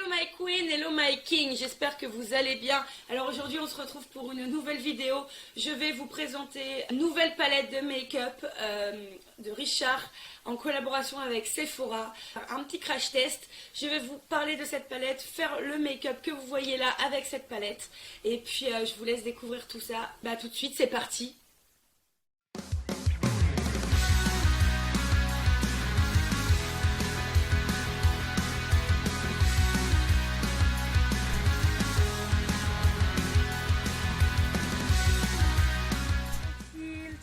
Hello my queen, hello my king, j'espère que vous allez bien. Alors aujourd'hui on se retrouve pour une nouvelle vidéo. Je vais vous présenter une nouvelle palette de make-up de Richard en collaboration avec Sephora. Un petit crash test, je vais vous parler de cette palette, faire le make-up que vous voyez là avec cette palette. Et puis je vous laisse découvrir tout ça. Bah tout de suite c'est parti.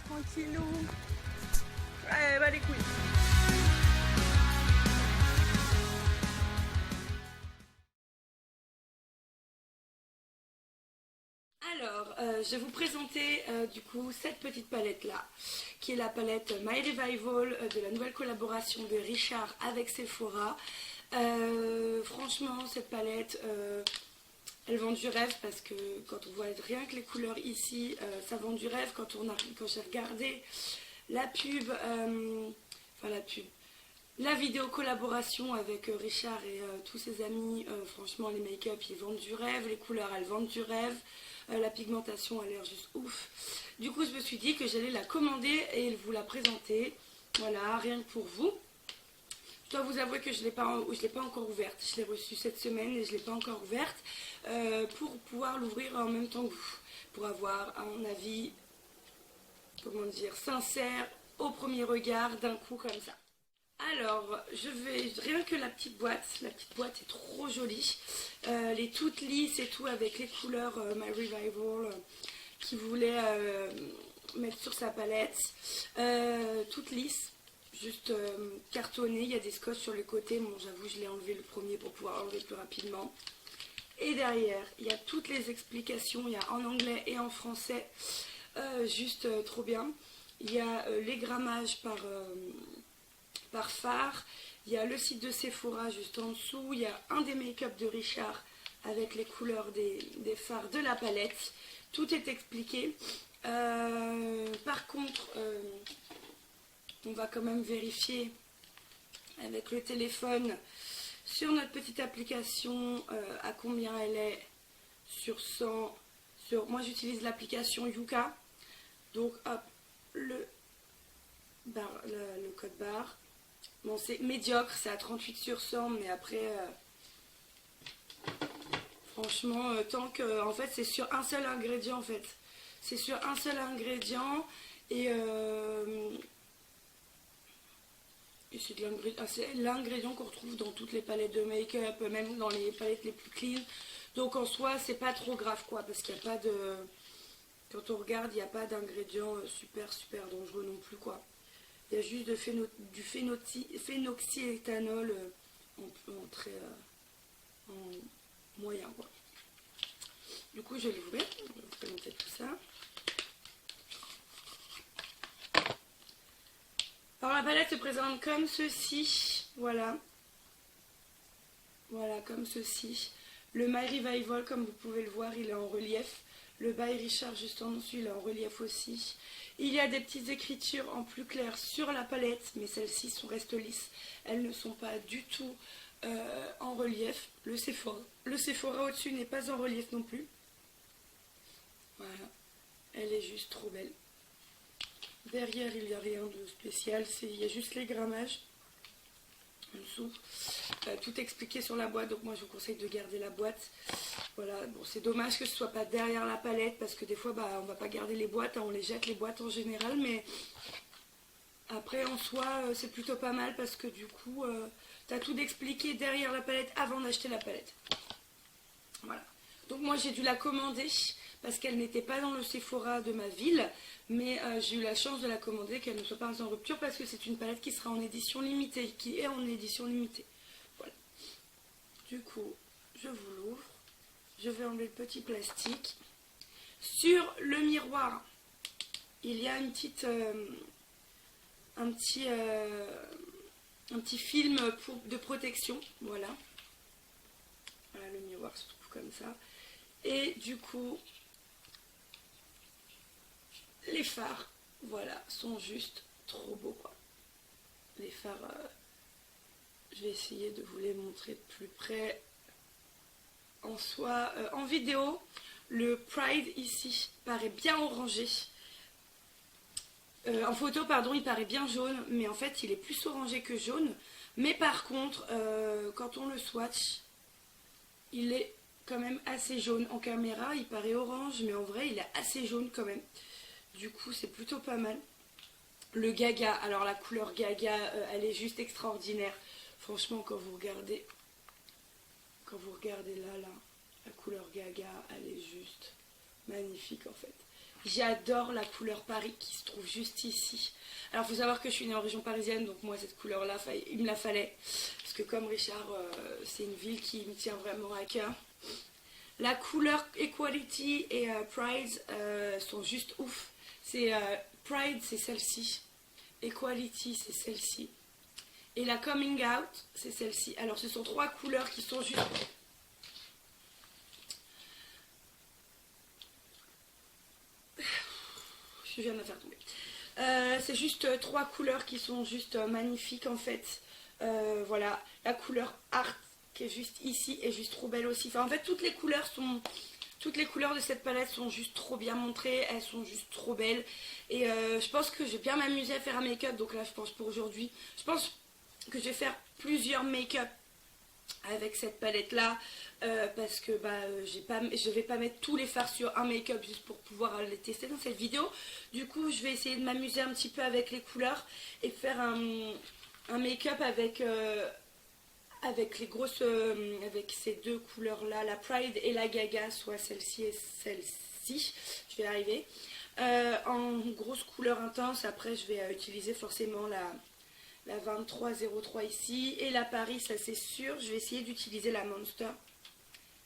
Tranquillou. Ouais, bah les couilles. Alors, je vais vous présenter du coup cette petite palette là, qui est la palette My Revival de la nouvelle collaboration de Richard avec Sephora. Franchement, cette palette, elle vend du rêve parce que quand on voit rien que les couleurs ici, ça vend du rêve. Quand j'ai regardé la pub, la vidéo collaboration avec Richard et tous ses amis, franchement les make-up ils vendent du rêve, les couleurs elles vendent du rêve, la pigmentation a l'air juste ouf. Du coup je me suis dit que j'allais la commander et vous la présenter, voilà, rien que pour vous. Je dois vous avouer que je ne l'ai pas encore ouverte, je l'ai reçue cette semaine et je ne l'ai pas encore ouverte pour pouvoir l'ouvrir en même temps que vous, pour avoir un avis, comment dire, sincère au premier regard d'un coup comme ça. Alors, rien que la petite boîte est trop jolie. Elle est toute lisse et tout avec les couleurs My Revival qu'il voulait mettre sur sa palette. Toute lisse, juste cartonnée. Il y a des scotch sur les côtés. Bon, j'avoue, je l'ai enlevé le premier pour pouvoir enlever plus rapidement. Et derrière, il y a toutes les explications. Il y a en anglais et en français. Juste trop bien. Il y a les grammages par phare, il y a le site de Sephora juste en dessous, il y a un des make-up de Richard avec les couleurs des fards de la palette, tout est expliqué. Par contre, on va quand même vérifier avec le téléphone sur notre petite application à combien elle est sur 100. Moi j'utilise l'application Yuka, donc hop, le code barre. Bon, c'est médiocre, c'est à 38 sur 100, mais après, franchement, tant que, en fait, c'est sur un seul ingrédient, en fait. C'est sur un seul ingrédient, et c'est l'ingrédient qu'on retrouve dans toutes les palettes de make-up, même dans les palettes les plus clean. Donc, en soi, c'est pas trop grave, quoi, parce qu'il n'y a pas de... Quand on regarde, il n'y a pas d'ingrédients super dangereux non plus, quoi. Il y a juste du phénoxyéthanol en moyen, quoi. Du coup, je vais l'ouvrir. Je vais vous présenter tout ça. Alors, la palette se présente comme ceci. Voilà. Voilà, comme ceci. Le My Revival, comme vous pouvez le voir, il est en relief. Le By Richard, juste en dessous, il est en relief aussi. Il y a des petites écritures en plus clair sur la palette, mais celles-ci restent lisses. Elles ne sont pas du tout en relief. Le Sephora au-dessus n'est pas en relief non plus. Voilà. Elle est juste trop belle. Derrière, il n'y a rien de spécial. Il y a juste les grammages en dessous. Tout expliqué sur la boîte, donc moi je vous conseille de garder la boîte. Voilà, bon, c'est dommage que ce soit pas derrière la palette parce que des fois on va pas garder les boîtes, hein, on les jette les boîtes en général, mais après en soi c'est plutôt pas mal parce que du coup tu as tout expliqué derrière la palette avant d'acheter la palette. Voilà, donc moi j'ai dû la commander parce qu'elle n'était pas dans le Sephora de ma ville, mais j'ai eu la chance de la commander, qu'elle ne soit pas en rupture parce que c'est une palette qui sera en édition limitée, qui est en édition limitée. Voilà, du coup je vous l'ouvre. Je vais enlever le petit plastique. Sur le miroir, il y a un petit film de protection. Voilà. Voilà, le miroir se trouve comme ça. Et du coup, les fards, voilà, sont juste trop beaux, quoi. Les fards, je vais essayer de vous les montrer de plus près. en soi, en vidéo, le Pride ici paraît bien orangé. En photo, pardon, il paraît bien jaune, mais en fait, il est plus orangé que jaune. Mais par contre, quand on le swatch, il est quand même assez jaune. En caméra, il paraît orange, mais en vrai, il est assez jaune quand même. Du coup, c'est plutôt pas mal. Le Gaga, alors la couleur Gaga, elle est juste extraordinaire. Franchement, quand vous regardez là, la couleur Gaga, elle est juste magnifique en fait. J'adore la couleur Paris qui se trouve juste ici. Alors, il faut savoir que je suis née en région parisienne, donc moi, cette couleur-là, il me la fallait. Parce que comme Richard, c'est une ville qui me tient vraiment à cœur. La couleur Equality et Pride sont juste ouf. Pride, c'est celle-ci. Equality, c'est celle-ci. Et la Coming Out, c'est celle-ci. Alors, ce sont trois couleurs qui sont juste... Je viens de la faire tomber. C'est juste trois couleurs qui sont juste magnifiques en fait. Voilà, la couleur Art qui est juste ici est juste trop belle aussi. Enfin, en fait, toutes les couleurs de cette palette sont juste trop bien montrées. Elles sont juste trop belles. Et je pense que je vais bien m'amuser à faire un make-up. Donc là, je pense pour aujourd'hui, je pense que je vais faire plusieurs make-up avec cette palette là parce que je vais pas mettre tous les fards sur un make-up juste pour pouvoir les tester dans cette vidéo. Du coup, je vais essayer de m'amuser un petit peu avec les couleurs et faire un make-up avec les grosses avec ces deux couleurs là, la Pride et la Gaga, soit celle-ci et celle-ci. Je vais y arriver en grosse couleur intense. Après, je vais utiliser forcément la 2303 ici et la Paris, ça c'est sûr. Je vais essayer d'utiliser la Monster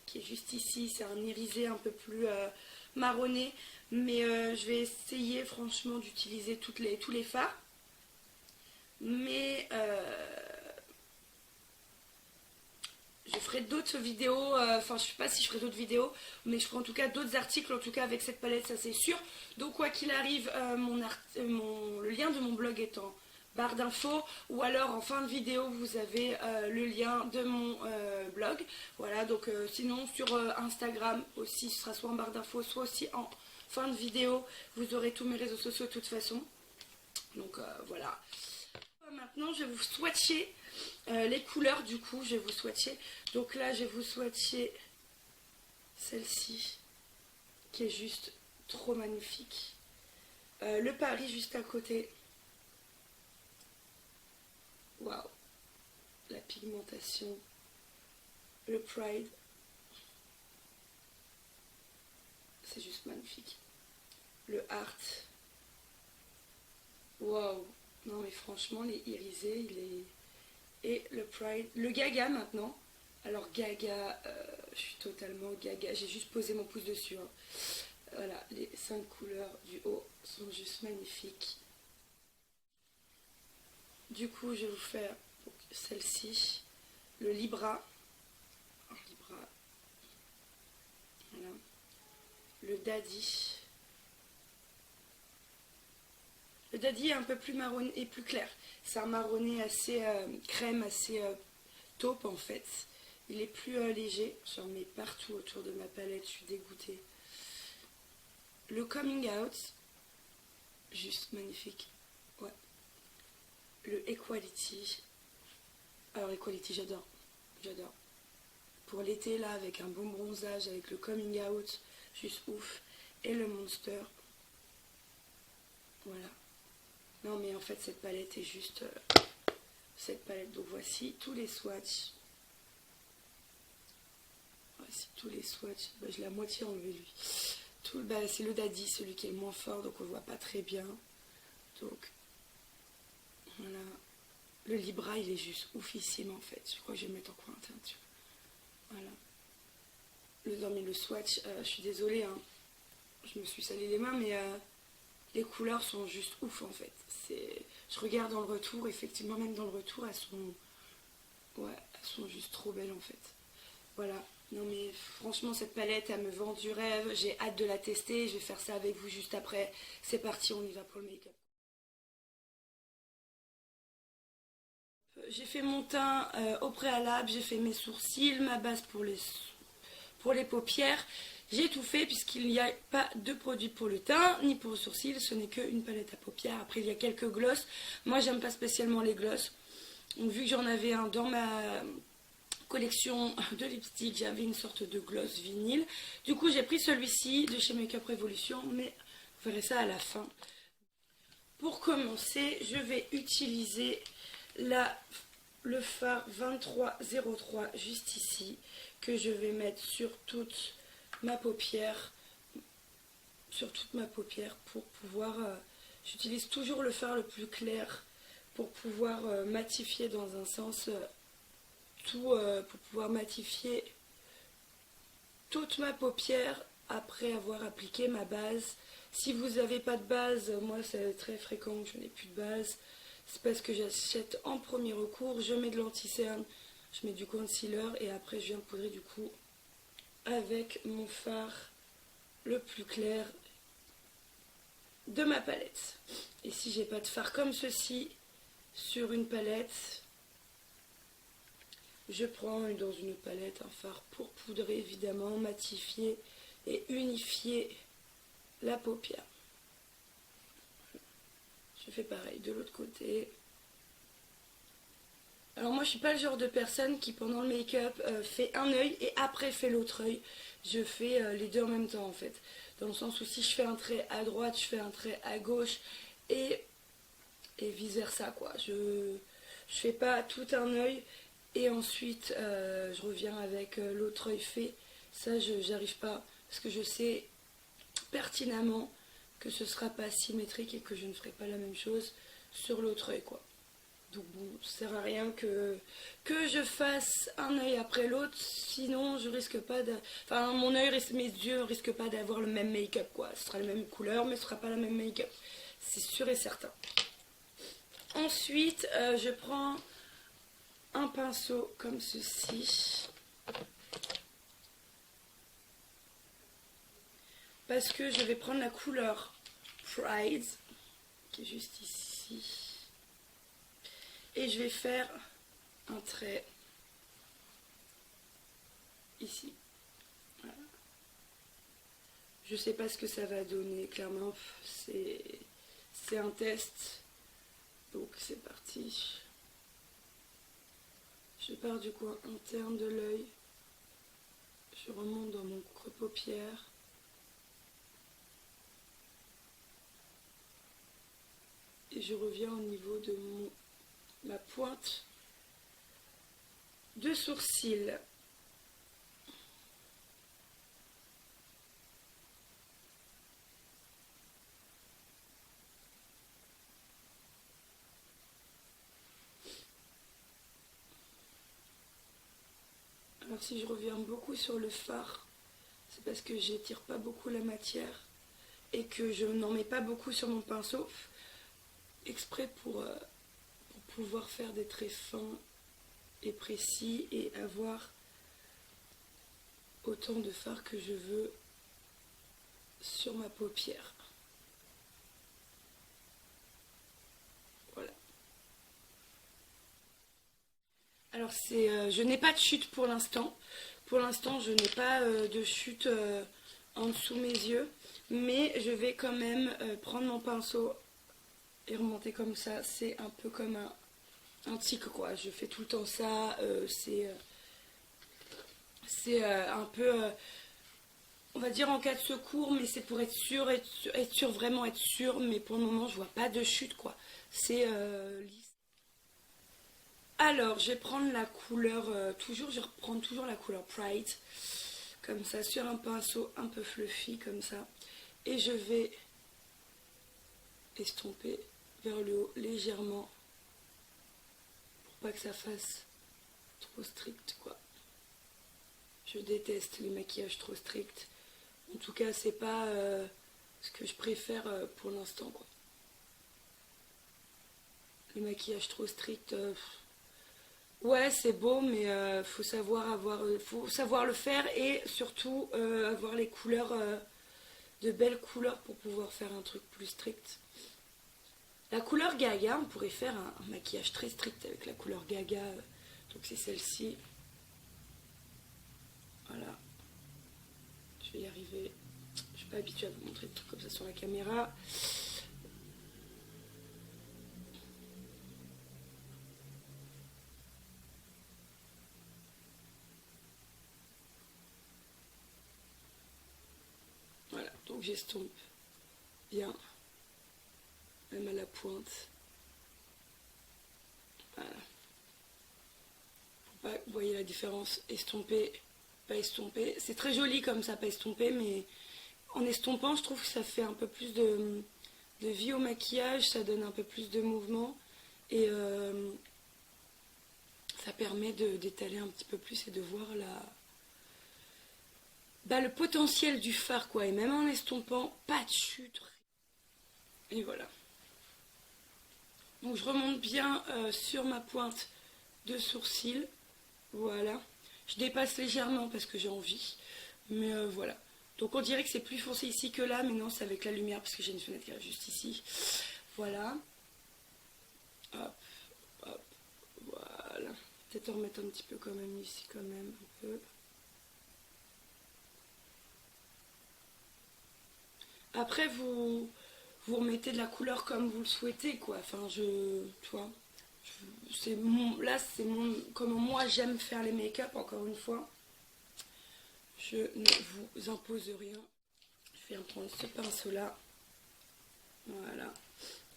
qui est juste ici. C'est un irisé un peu plus marronné, mais je vais essayer franchement d'utiliser tous les fards. Mais je ferai d'autres vidéos, enfin je sais pas si je ferai d'autres vidéos, mais je ferai en tout cas d'autres articles, en tout cas avec cette palette, ça c'est sûr. Donc quoi qu'il arrive, le lien de mon blog est en barre d'infos, ou alors en fin de vidéo vous avez le lien de mon blog. Voilà, donc sinon sur Instagram aussi, ce sera soit en barre d'infos, soit aussi en fin de vidéo. Vous aurez tous mes réseaux sociaux de toute façon. Donc voilà. Maintenant je vais vous swatcher les couleurs, du coup je vais vous swatcher. Donc là je vais vous swatcher celle-ci qui est juste trop magnifique. Le Paris juste à côté. Waouh, la pigmentation. Le Pride, c'est juste magnifique. Le Art, waouh, non mais franchement les irisés, et le Pride, le Gaga maintenant. Alors Gaga, je suis totalement Gaga, j'ai juste posé mon pouce dessus. Hein. Voilà, les 5 couleurs du haut sont juste magnifiques. Du coup, je vais vous faire celle-ci, le Libra. Voilà. Le Daddy. Le Daddy est un peu plus marron et plus clair. C'est un marronné assez crème, assez taupe en fait. Il est plus léger. J'en mets partout autour de ma palette, je suis dégoûtée. Le Coming Out, juste magnifique. Ouais. Le Equality. Alors Equality, j'adore. J'adore. Pour l'été là, avec un bon bronzage, avec le Coming Out, juste ouf. Et le Monster. Voilà. Non mais en fait cette palette est juste... cette palette, donc voici tous les swatchs. Voici tous les swatchs. Bah, je l'ai à moitié enlevé lui. C'est le Daddy, celui qui est le moins fort, donc on voit pas très bien. Donc voilà. Le Libra il est juste oufissime en fait. Je crois que je vais le mettre en coin teinture. Voilà. Le swatch, je suis désolée, hein. Je me suis salé les mains, mais les couleurs sont juste ouf en fait. Je regarde dans le retour, effectivement même dans le retour elles sont juste trop belles en fait. Voilà. Non mais franchement cette palette elle me vend du rêve. J'ai hâte de la tester. Je vais faire ça avec vous juste après. C'est parti, on y va pour le make-up. J'ai fait mon teint au préalable, j'ai fait mes sourcils, ma base pour les paupières, j'ai tout fait puisqu'il n'y a pas de produit pour le teint ni pour le sourcil, ce n'est qu'une palette à paupières. Après il y a quelques glosses, moi j'aime pas spécialement les glosses, donc vu que j'en avais un dans ma collection de lipstick, j'avais une sorte de gloss vinyle, du coup j'ai pris celui-ci de chez Makeup Revolution, mais vous verrez ça à la fin. Pour commencer, je vais utiliser le fard 2303 juste ici, que je vais mettre sur toute ma paupière, pour pouvoir, j'utilise toujours le fard le plus clair pour pouvoir matifier dans un sens pour pouvoir matifier toute ma paupière après avoir appliqué ma base. Si vous n'avez pas de base, moi c'est très fréquent que je n'ai plus de base, c'est parce que j'achète en premier recours, je mets de l'anti-cerne, je mets du concealer et après je viens poudrer du coup avec mon fard le plus clair de ma palette. Et si j'ai pas de fard comme ceci sur une palette, je prends dans une palette un fard pour poudrer évidemment, matifier et unifier la paupière. Je fais pareil de l'autre côté. Alors moi je suis pas le genre de personne qui pendant le make-up fait un œil et après fait l'autre œil. Je fais les deux en même temps en fait. Dans le sens où si je fais un trait à droite, je fais un trait à gauche et vice versa quoi. Je fais pas tout un œil et ensuite je reviens avec l'autre œil fait. Ça j'arrive pas parce que je sais pertinemment que ce sera pas symétrique et que je ne ferai pas la même chose sur l'autre œil quoi. Donc bon, ça sert à rien que je fasse un œil après l'autre, sinon je risque pas de... Enfin mon œil, mes yeux risquent pas d'avoir le même make-up quoi. Ce sera la même couleur mais ce sera pas la même make-up. C'est sûr et certain. Ensuite je prends un pinceau comme ceci. Parce que je vais prendre la couleur Pride, qui est juste ici. Et je vais faire un trait ici. Voilà. Je sais pas ce que ça va donner, clairement, c'est un test. Donc c'est parti. Je pars du coin interne de l'œil. Je remonte dans mon creux paupière. Et je reviens au niveau de ma pointe de sourcil. Alors si je reviens beaucoup sur le fard, c'est parce que j'étire pas beaucoup la matière et que je n'en mets pas beaucoup sur mon pinceau, exprès pour pouvoir faire des traits fins et précis et avoir autant de fard que je veux sur ma paupière. Voilà. Alors je n'ai pas de chute pour l'instant. Pour l'instant je n'ai pas de chute en dessous mes yeux. Mais je vais quand même prendre mon pinceau et remonter comme ça. C'est un peu comme un tic quoi. Je fais tout le temps ça. C'est un peu... on va dire en cas de secours, mais c'est pour être sûr, vraiment être sûr, mais pour le moment je vois pas de chute quoi. C'est lisse. Alors je vais prendre la couleur, je reprends toujours la couleur Pride, comme ça, sur un pinceau un peu fluffy comme ça, et je vais estomper vers le haut légèrement, pour pas que ça fasse trop strict quoi. Je déteste les maquillages trop stricts. En tout cas, c'est pas ce que je préfère pour l'instant quoi. Les maquillages trop stricts, ouais, c'est beau, mais faut savoir le faire et surtout avoir les couleurs, de belles couleurs pour pouvoir faire un truc plus strict. La couleur Gaga, on pourrait faire un maquillage très strict avec la couleur Gaga, donc c'est celle-ci. Voilà. vais y arriver. Je suis pas habituée à vous montrer des trucs comme ça sur la caméra. Voilà, donc j'estompe bien, même à la pointe. Voilà. Pour pas, vous voyez la différence, estompé, pas estompé. C'est très joli comme ça, pas estompé, mais en estompant, je trouve que ça fait un peu plus de vie au maquillage, ça donne un peu plus de mouvement et ça permet d'étaler un petit peu plus et de voir le potentiel du fard, quoi. Et même en estompant, pas de chute. Et voilà. Donc je remonte bien sur ma pointe de sourcil. Voilà. Je dépasse légèrement parce que j'ai envie. Mais voilà. Donc on dirait que c'est plus foncé ici que là. Mais non, c'est avec la lumière parce que j'ai une fenêtre qui est juste ici. Voilà. Hop, hop, voilà. Peut-être en remettre un petit peu quand même ici, quand même, un peu. Après, vous remettez de la couleur comme vous le souhaitez, quoi. Enfin, tu vois, là, c'est comment moi j'aime faire les make-up, encore une fois. Je ne vous impose rien. Je viens prendre ce pinceau-là. Voilà.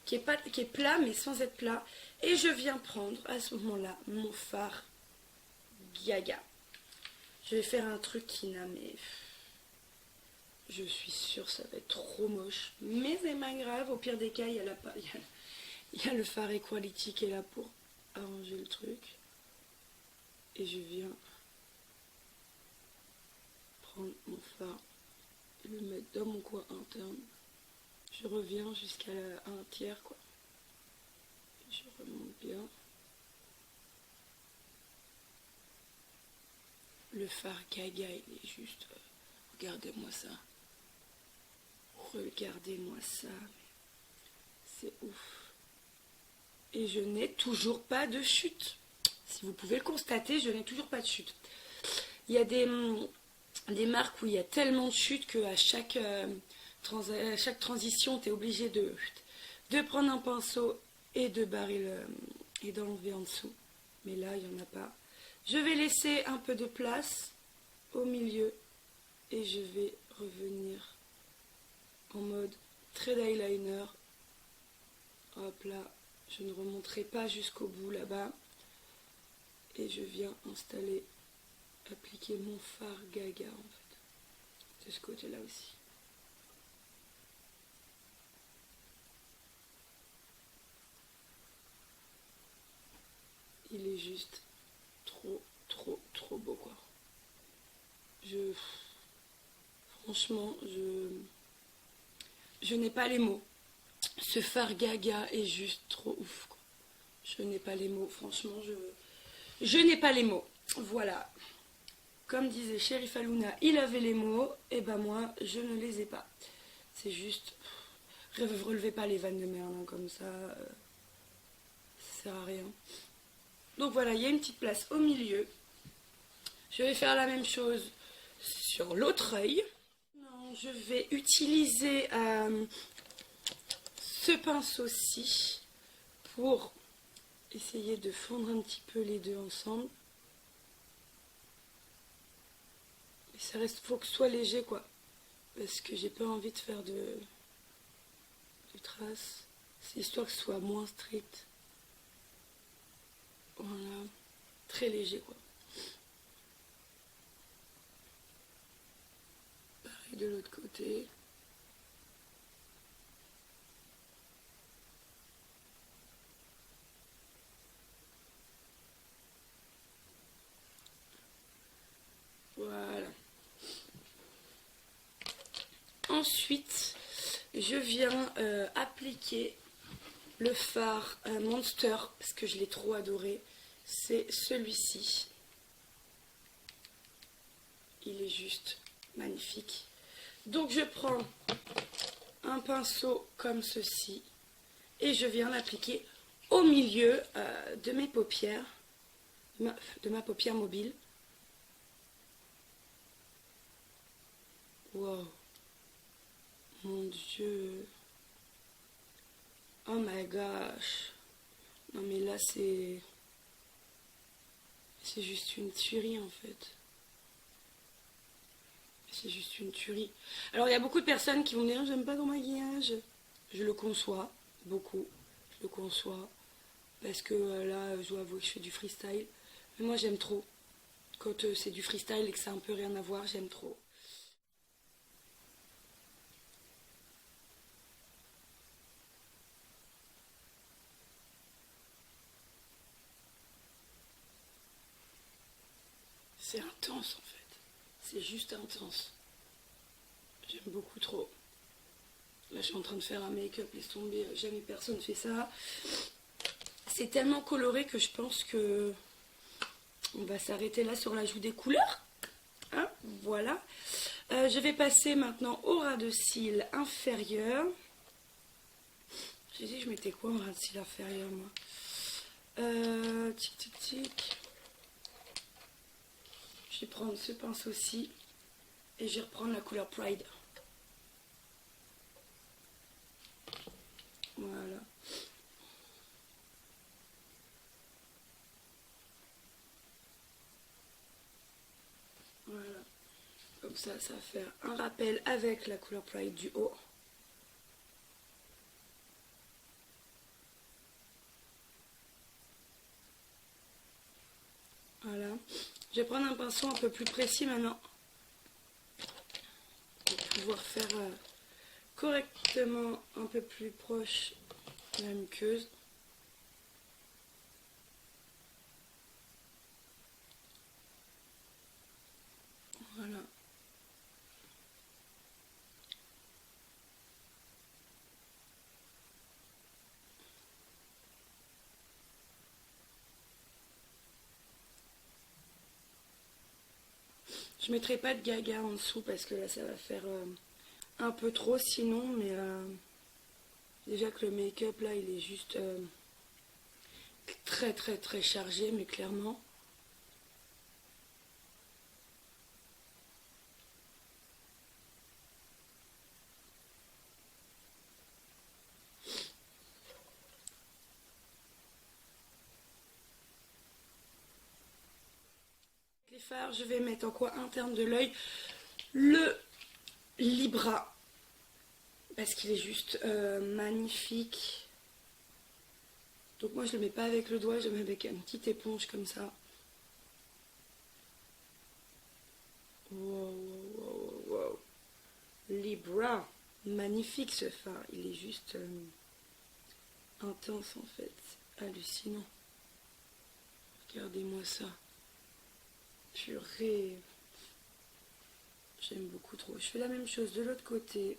Qui est plat, mais sans être plat. Et je viens prendre, à ce moment-là, mon fard Gaga. Je vais faire un truc qui n'a, mais... Je suis sûre que ça va être trop moche. Mais c'est pas grave. Au pire des cas, il y a le fard Equality qui est là pour arranger le truc. Et je viens prendre mon fard et le mettre dans mon coin interne. Je reviens jusqu'à un tiers, quoi. Et je remonte bien. Le fard Gaga, il est juste... regardez-moi ça. Regardez-moi ça. C'est ouf. Et je n'ai toujours pas de chute. Si vous pouvez le constater, je n'ai toujours pas de chute. Il y a des marques où il y a tellement de chutes qu'à chaque transition, tu es obligé de prendre un pinceau et de barrer et d'enlever en dessous. Mais là, il n'y en a pas. Je vais laisser un peu de place au milieu et je vais revenir en mode trait d'eyeliner. Hop là, je ne remonterai pas jusqu'au bout là-bas. Et je viens appliquer mon fard Gaga en fait. De ce côté-là aussi. Il est juste trop beau, quoi. Franchement, je n'ai pas les mots. Ce fard Gaga est juste trop ouf, quoi. Je n'ai pas les mots, franchement, je n'ai pas les mots. Voilà. Comme disait Cherif Aluna, il avait les mots, et ben moi, je ne les ai pas. C'est juste... relevez pas les vannes de merde, hein, comme ça. Ça sert à rien. Donc voilà, il y a une petite place au milieu. Je vais faire la même chose sur l'autre œil. Je vais utiliser ce pinceau-ci pour essayer de fondre un petit peu les deux ensemble. Mais ça reste, faut que ce soit léger, quoi. Parce que j'ai pas envie de faire de traces. C'est histoire que ce soit moins strict. Voilà. Très léger, quoi. Pareil de l'autre côté. Voilà. Ensuite, je viens appliquer le fard Monster, parce que je l'ai trop adoré. C'est celui-ci. Il est juste magnifique. Donc je prends un pinceau comme ceci et je viens l'appliquer au milieu de mes paupières, de ma paupière mobile. Mon Dieu. Oh my gosh. Non mais là c'est... C'est juste une tuerie en fait. C'est juste une tuerie. Alors il y a beaucoup de personnes qui vont dire j'aime pas ton maquillage. Je le conçois, beaucoup. Je le conçois. Parce que là, je dois avouer que je fais du freestyle. Mais moi j'aime trop. Quand c'est du freestyle et que ça a un peu rien à voir, j'aime trop. C'est intense en fait. C'est juste intense. J'aime beaucoup trop. Là, je suis en train de faire un make-up, laisse tomber, jamais personne fait ça. C'est tellement coloré que je pense que on va s'arrêter là sur l'ajout des couleurs. Hein, voilà. Je vais passer maintenant au ras de cils inférieur. J'ai dit, je mettais quoi en ras de cils inférieur, moi? Tic, tic, tic. Je vais prendre ce pinceau-ci et je vais reprendre la couleur Pride. Voilà. Voilà. Comme ça, ça va faire un rappel avec la couleur Pride du haut. Voilà. Je vais prendre un pinceau un peu plus précis maintenant. Pour pouvoir faire correctement un peu plus proche de la muqueuse. Voilà. Je mettrai pas de gaga en dessous parce que là ça va faire un peu trop sinon, mais déjà que le make-up là il est juste très très très chargé, mais clairement. Les fards, je vais mettre en coin interne de l'œil le Libra parce qu'il est juste magnifique. Donc moi je le mets pas avec le doigt, je le mets avec une petite éponge comme ça. Wow, wow, wow, wow. Libra, magnifique ce fard, il est juste intense en fait, hallucinant. Regardez-moi ça. Purée. J'aime beaucoup trop. Je fais la même chose de l'autre côté.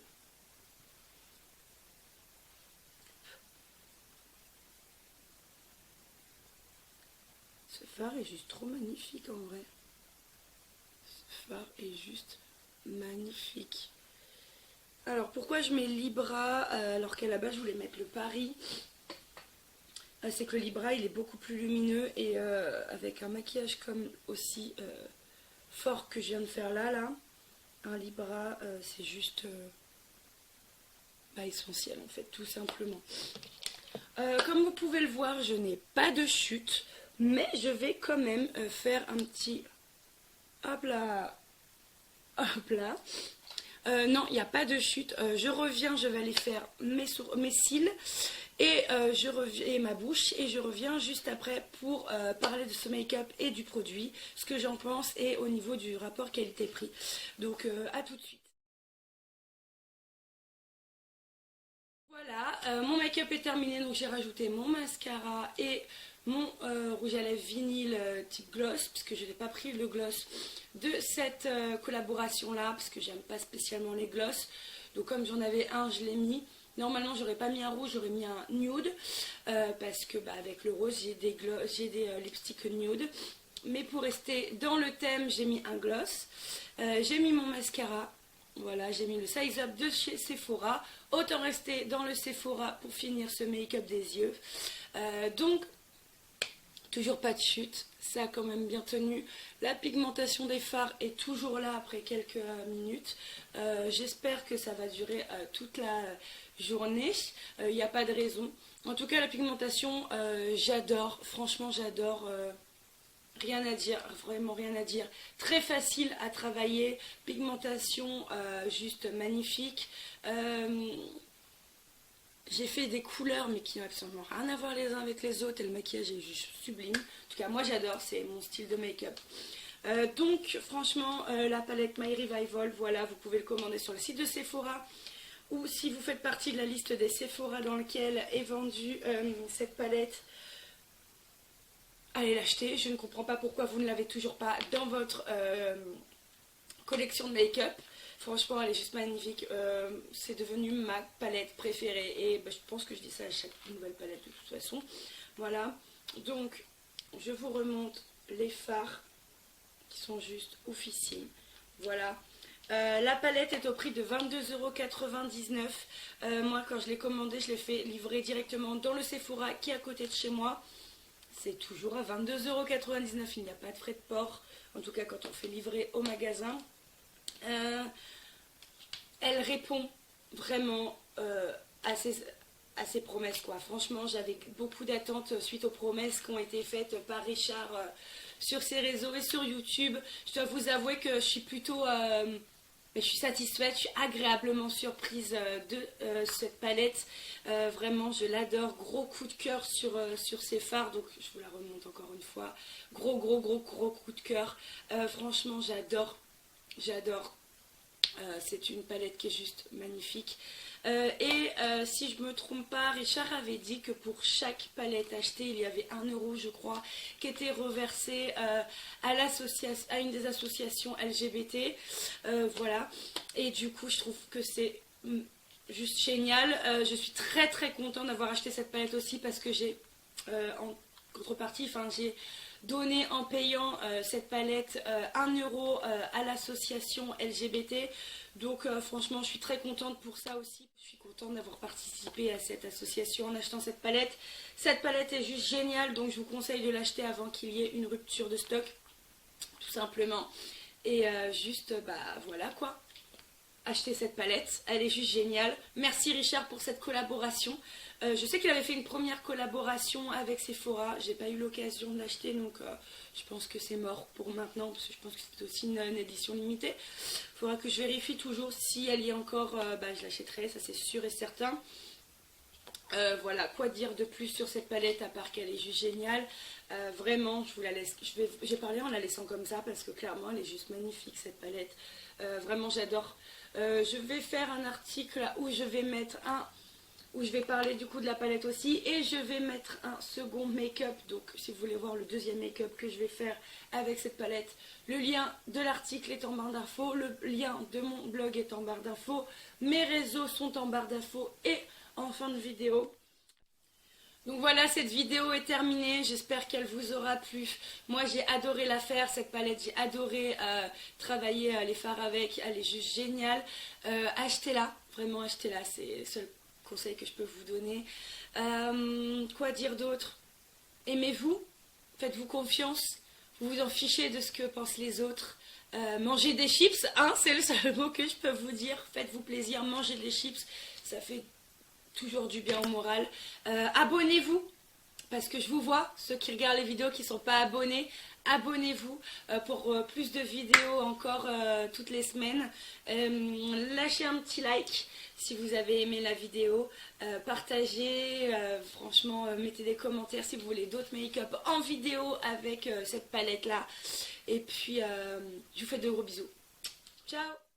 Ce fard est juste trop magnifique en vrai. Ce fard est juste magnifique. Alors pourquoi je mets Libra alors qu'à la base je voulais mettre le Paris? C'est que le Libra il est beaucoup plus lumineux et avec un maquillage comme aussi fort que je viens de faire là, un Libra c'est juste essentiel en fait, tout simplement. Comme vous pouvez le voir, je n'ai pas de chute, mais je vais quand même faire un petit hop là, hop là. Non, il n'y a pas de chute. Je reviens, je vais aller faire mes cils et, et ma bouche. Et je reviens juste après pour parler de ce make-up et du produit, ce que j'en pense et au niveau du rapport qualité-prix. Donc à tout de suite. Voilà, mon make-up est terminé, donc j'ai rajouté mon mascara et mon rouge à lèvres vinyle type gloss, puisque je n'ai pas pris le gloss de cette collaboration là, parce que j'aime pas spécialement les gloss. Donc comme j'en avais un, je l'ai mis. Normalement j'aurais pas mis un rouge, j'aurais mis un nude, parce que avec le rose j'ai des lipsticks nude. Mais pour rester dans le thème, j'ai mis un gloss. J'ai mis mon mascara. Voilà, j'ai mis le Size Up de chez Sephora. Autant rester dans le Sephora pour finir ce make-up des yeux. Donc, Toujours pas de chute, ça a quand même bien tenu. La pigmentation des fards est toujours là après quelques minutes. J'espère que ça va durer toute la journée. Il n'y a pas de raison. En tout cas, la pigmentation, j'adore. Franchement, j'adore. Rien à dire, vraiment rien à dire. Très facile à travailler. Pigmentation juste magnifique. J'ai fait des couleurs mais qui n'ont absolument rien à voir les uns avec les autres et le maquillage est juste sublime. En tout cas moi j'adore, c'est mon style de make-up. Donc franchement la palette My Revival, voilà, vous pouvez le commander sur le site de Sephora. Ou si vous faites partie de la liste des Sephora dans lequel est vendue cette palette, allez l'acheter. Je ne comprends pas pourquoi vous ne l'avez toujours pas dans votre collection de make-up. Franchement, elle est juste magnifique. C'est devenu ma palette préférée. Et bah, je pense que je dis ça à chaque nouvelle palette de toute façon. Voilà. Donc, je vous remonte les fards qui sont juste oufissimes. Voilà. La palette est au prix de 22,99 €. Moi, quand je l'ai commandée, je l'ai fait livrer directement dans le Sephora qui est à côté de chez moi. C'est toujours à 22,99 €. Il n'y a pas de frais de port. En tout cas, quand on fait livrer au magasin. Elle répond vraiment à ses promesses, quoi. Franchement, j'avais beaucoup d'attentes suite aux promesses qui ont été faites par Richard sur ses réseaux et sur YouTube. Je dois vous avouer que je suis plutôt je suis satisfaite, je suis agréablement surprise de cette palette. Vraiment, je l'adore. Gros coup de cœur sur ses fards. Donc, je vous la remonte encore une fois. Gros coup de cœur. Franchement, j'adore. J'adore. C'est une palette qui est juste magnifique. Si je ne me trompe pas, Richard avait dit que pour chaque palette achetée, il y avait 1 € je crois, qui était reversé à une des associations LGBT. Voilà. Et du coup, je trouve que c'est juste génial. Je suis très contente d'avoir acheté cette palette aussi parce que j'ai en contrepartie, j'ai donné en payant cette palette 1 € à l'association LGBT. Donc franchement je suis très contente pour ça aussi. Je suis contente d'avoir participé à cette association en achetant cette palette. Cette palette est juste géniale, donc je vous conseille de l'acheter avant qu'il y ait une rupture de stock, tout simplement. Et voilà quoi. Acheter cette palette, elle est juste géniale. Merci Richard pour cette collaboration. Je sais qu'il avait fait une première collaboration avec Sephora, j'ai pas eu l'occasion de l'acheter, donc je pense que c'est mort pour maintenant, parce que je pense que c'est aussi une édition limitée. Il faudra que je vérifie toujours si elle y est encore, je l'achèterai, ça c'est sûr et certain. Voilà, quoi dire de plus sur cette palette à part qu'elle est juste géniale. Vraiment, je vous la laisse. J'ai parlé en la laissant comme ça parce que clairement elle est juste magnifique cette palette. Vraiment j'adore. Je vais faire un article où je vais mettre où je vais parler du coup de la palette aussi, et je vais mettre un second make-up. Donc si vous voulez voir le deuxième make-up que je vais faire avec cette palette, le lien de l'article est en barre d'infos, le lien de mon blog est en barre d'infos, mes réseaux sont en barre d'infos et en fin de vidéo. Donc voilà, cette vidéo est terminée, j'espère qu'elle vous aura plu. Moi j'ai adoré la faire, cette palette, j'ai adoré travailler les fards avec, elle est juste géniale. Achetez-la, vraiment achetez-la, c'est le seul conseil que je peux vous donner. Quoi dire d'autre? Aimez-vous, faites-vous confiance, vous vous en fichez de ce que pensent les autres. Mangez des chips, hein, c'est le seul mot que je peux vous dire. Faites-vous plaisir, mangez des chips, ça fait toujours du bien au moral. Abonnez-vous, parce que je vous vois, ceux qui regardent les vidéos qui ne sont pas abonnés, abonnez-vous pour plus de vidéos encore toutes les semaines. Lâchez un petit like si vous avez aimé la vidéo, partagez, franchement mettez des commentaires si vous voulez d'autres make-up en vidéo avec cette palette là. Et puis je vous fais de gros bisous. Ciao.